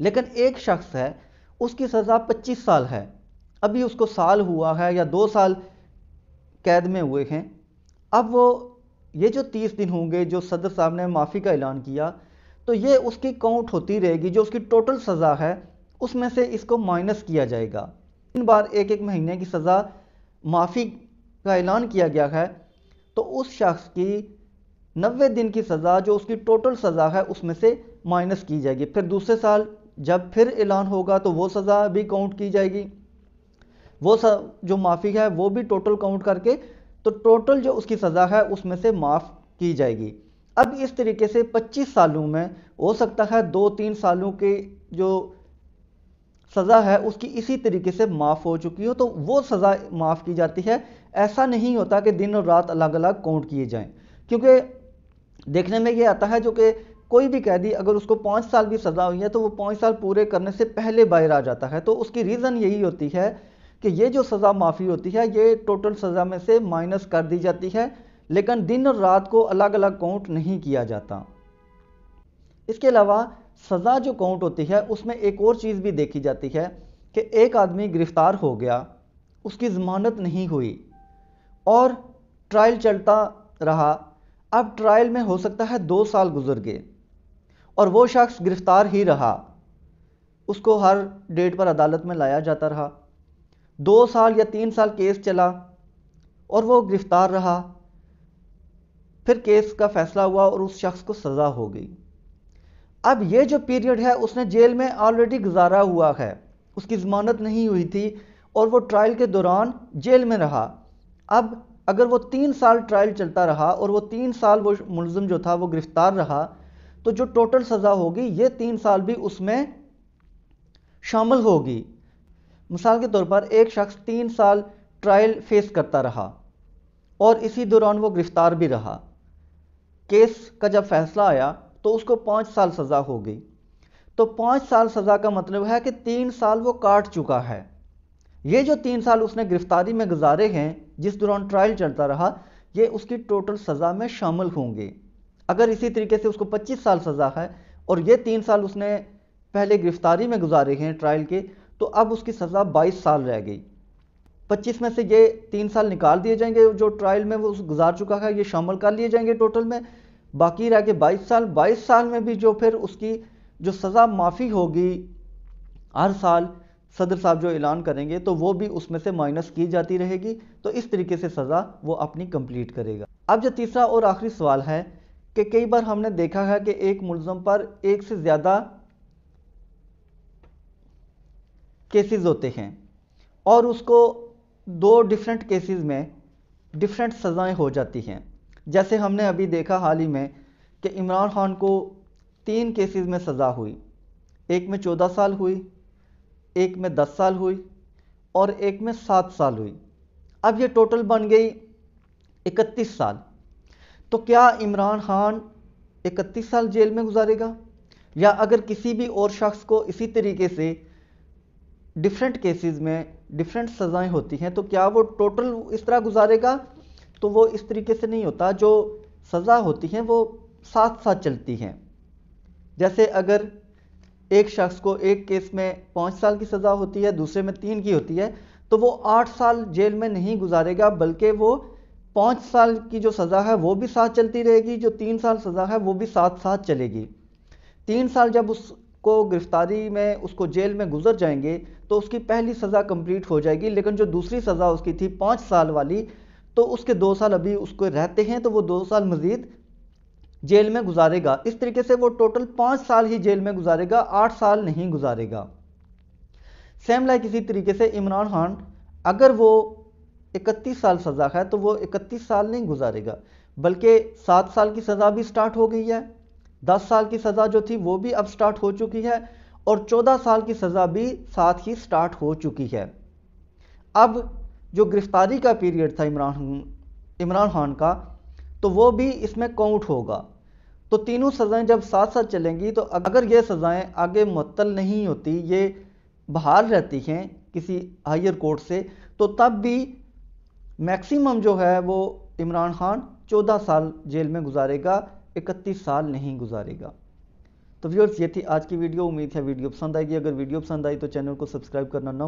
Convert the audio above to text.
لیکن ایک شخص ہے اس کی سزا 25 سال ہے، ابھی اس کو سال ہوا ہے یا 2 سال قید میں ہوئے ہیں، اب وہ یہ جو 30 دن ہوں گے جو صدر صاحب نے معافی کا اعلان کیا تو یہ اس کی کاؤنٹ ہوتی رہے گی، جو اس کی ٹوٹل سزا ہے اس میں سے اس کو مائنس کیا جائے گا۔ 3 بار ایک مہینے کی سزا معافی کا اعلان کیا گیا ہے تو اس شخص کی 90 دن کی سزا جو اس کی ٹوٹل سزا ہے اس میں سے مائنس کی جائے گی، پھر دوسرے سال جب پھر اعلان ہوگا تو وہ سزا بھی کاؤنٹ کی جائے گی، وہ جو معافی ہے وہ بھی ٹوٹل کاؤنٹ کر کے تو ٹوٹل جو اس کی سزا ہے اس میں سے معاف کی جائے گی۔ اب اس طریقے سے 25 سالوں میں ہو سکتا ہے 2-3 سالوں کے جو سزا ہے اس کی اسی طریقے سے معاف ہو چکی ہو تو وہ سزا معاف کی جاتی ہے۔ ایسا نہیں ہوتا کہ دن اور رات الگ الگ کاؤنٹ کیے جائیں، کیونکہ دیکھنے میں یہ آتا ہے جو کہ کوئی بھی قیدی اگر اس کو 5 سال بھی سزا ہوئی ہے تو وہ 5 سال پورے کرنے سے پہلے باہر آ جاتا ہے، تو اس کی ریزن یہی ہوتی ہے کہ یہ جو سزا معافی ہوتی ہے یہ ٹوٹل سزا میں سے مائنس کر دی جاتی ہے، لیکن دن اور رات کو الگ الگ کاؤنٹ نہیں کیا جاتا۔ اس کے علاوہ سزا جو کاؤنٹ ہوتی ہے اس میں ایک اور چیز بھی دیکھی جاتی ہے کہ ایک آدمی گرفتار ہو گیا، اس کی ضمانت نہیں ہوئی اور ٹرائل چلتا رہا، اب ٹرائل میں ہو سکتا ہے 2 سال گزر گئے اور وہ شخص گرفتار ہی رہا، اس کو ہر ڈیٹ پر عدالت میں لایا جاتا رہا، 2 سال یا 3 سال کیس چلا اور وہ گرفتار رہا، پھر کیس کا فیصلہ ہوا اور اس شخص کو سزا ہو گئی۔ اب یہ جو پیریڈ ہے اس نے جیل میں آلریڈی گزارا ہوا ہے، اس کی ضمانت نہیں ہوئی تھی اور وہ ٹرائل کے دوران جیل میں رہا۔ اب اگر وہ 3 سال ٹرائل چلتا رہا اور وہ 3 سال وہ ملزم جو تھا وہ گرفتار رہا تو جو ٹوٹل سزا ہوگی یہ 3 سال بھی اس میں شامل ہوگی۔ مثال کے طور پر ایک شخص 3 سال ٹرائل فیس کرتا رہا اور اسی دوران وہ گرفتار بھی رہا، کیس کا جب فیصلہ آیا تو اس کو 5 سال سزا ہو گئی، تو 5 سال سزا کا مطلب ہے کہ 3 سال وہ کاٹ چکا ہے۔ یہ جو 3 سال اس نے گرفتاری میں گزارے ہیں جس دوران ٹرائل چلتا رہا یہ اس کی ٹوٹل سزا میں شامل ہوں گے۔ اگر اسی طریقے سے اس کو 25 سال سزا ہے اور یہ 3 سال اس نے پہلے گرفتاری میں گزارے ہیں ٹرائل کے تو اب اس کی سزا 22 سال رہ گئی، 25 میں سے یہ 3 سال نکال دیے جائیں گے جو ٹرائل میں وہ گزار چکا ہے، یہ شامل کر لیے جائیں گے ٹوٹل میں، باقی رہ کے 22 سال میں بھی جو پھر اس کی جو سزا معافی ہوگی ہر سال صدر صاحب جو اعلان کریں گے تو وہ بھی اس میں سے مائنس کی جاتی رہے گی، تو اس طریقے سے سزا وہ اپنی کمپلیٹ کرے گا۔ اب جو تیسرا اور آخری سوال ہے کہ کئی بار ہم نے دیکھا ہے کہ ایک ملزم پر ایک سے زیادہ کیسز ہوتے ہیں اور اس کو 2 ڈیفرنٹ کیسز میں ڈیفرنٹ سزائیں ہو جاتی ہیں، جیسے ہم نے ابھی دیکھا حال ہی میں کہ عمران خان کو 3 کیسز میں سزا ہوئی، ایک میں 14 سال ہوئی، ایک میں 10 سال ہوئی اور ایک میں 7 سال ہوئی، اب یہ ٹوٹل بن گئی 31 سال۔ تو کیا عمران خان 31 سال جیل میں گزارے گا، یا اگر کسی بھی اور شخص کو اسی طریقے سے ڈیفرنٹ کیسز میں ڈیفرنٹ سزائیں ہوتی ہیں تو کیا وہ ٹوٹل اس طرح گزارے گا؟ تو وہ اس طریقے سے نہیں ہوتا، جو سزا ہوتی ہیں وہ ساتھ ساتھ چلتی ہیں۔ جیسے اگر ایک شخص کو ایک کیس میں 5 سال کی سزا ہوتی ہے، دوسرے میں 3 کی ہوتی ہے، تو وہ 8 سال جیل میں نہیں گزارے گا، بلکہ وہ 5 سال کی جو سزا ہے وہ بھی ساتھ چلتی رہے گی، جو 3 سال سزا ہے وہ بھی ساتھ ساتھ چلے گی۔ 3 سال جب اس کو گرفتاری میں اس کو جیل میں گزر جائیں گے تو اس کی پہلی سزا کمپلیٹ ہو جائے گی، لیکن جو دوسری سزا اس کی تھی 5 سال والی تو اس کے 2 سال ابھی اس کو رہتے ہیں، تو وہ 2 سال مزید جیل میں گزارے گا۔ اس طریقے سے وہ ٹوٹل 5 سال ہی جیل میں گزارے گا، 8 سال نہیں گزارے گا۔ سیم لائک اسی طریقے سے عمران خان اگر وہ 31 سال سزا ہے تو وہ 31 سال نہیں گزارے گا، بلکہ 7 سال کی سزا بھی سٹارٹ ہو گئی ہے، 10 سال کی سزا جو تھی وہ بھی اب سٹارٹ ہو چکی ہے اور 14 سال کی سزا بھی ساتھ ہی سٹارٹ ہو چکی ہے۔ اب جو گرفتاری کا پیریڈ تھا عمران خان کا تو وہ بھی اس میں کاؤنٹ ہوگا، تو تینوں سزائیں جب ساتھ ساتھ چلیں گی تو اگر یہ سزائیں آگے معطل نہیں ہوتی، یہ بحال رہتی ہیں کسی ہائر کورٹ سے، تو تب بھی میکسیمم جو ہے وہ عمران خان 14 سال جیل میں گزارے گا، 31 سال نہیں گزارے گا۔ تو ویورز یہ تھی آج کی ویڈیو، امید ہے ویڈیو پسند آئے گی۔ اگر ویڈیو پسند آئی تو چینل کو سبسکرائب کرنا نہ